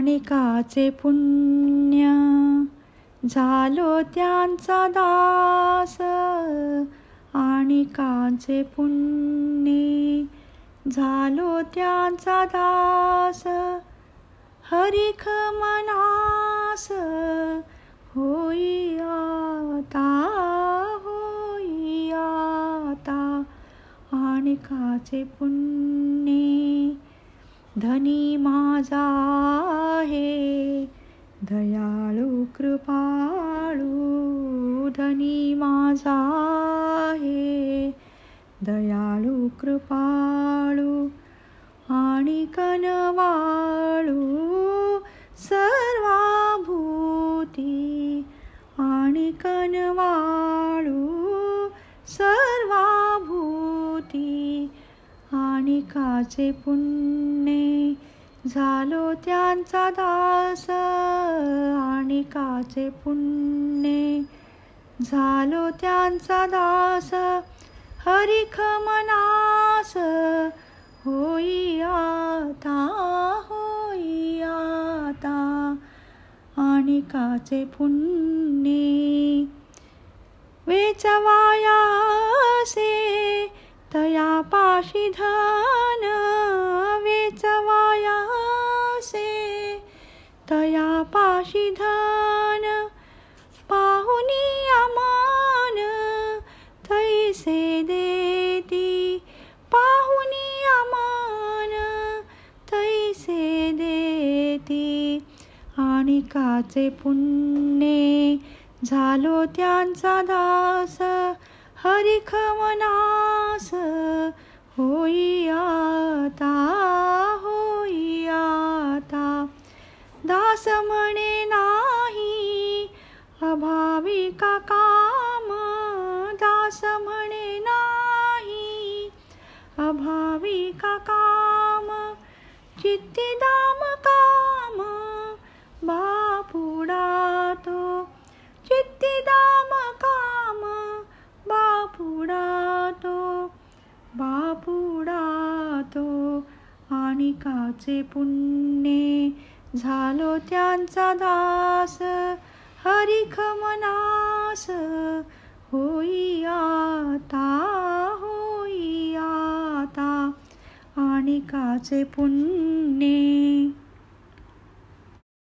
आणिकाचे पुण्य झालो त्यांचा दास, आणिकाचे पुण्य झालो त्यांचा दास. हरिख मनास होई आता, होई आता आणिकाचे पुण्य. धनी माझा आहे दयाळू कृपाळू, धनी माझा आहे दयाळू कृपाळू. आणि कनवाळू सर्वाभूती, आणि कनवाळू सर्वाभूती. आणिकाचे पुण्य झालो त्यांचा दास, आणिकाचे पुण्य झालो त्यांचा दास. हरिख मनास होई आता, होई आता आणिकाचे पुण्य. वेचवायासे तयापाशी धन, वेचवायासे तयापाशी धन. पाहुनी अमान तैसे देती, पाहुनी अमान तैसे देती. आणिकाचे पुण्य झालो त्यांचा दास, हरिख मनास होई आता, होई आता. दास म्हणे नाही अभावी का काम, दास म्हणे नाही अभावी का काम. चित्ती दाम काम बापुडातो, चित्ती दाम काम बापुडातो, बापुडातो. आणिकाचे पुण्य झालो त्यांचा दास, हरिख मनास होई आता, होई आता आणिकाचे पुण्य.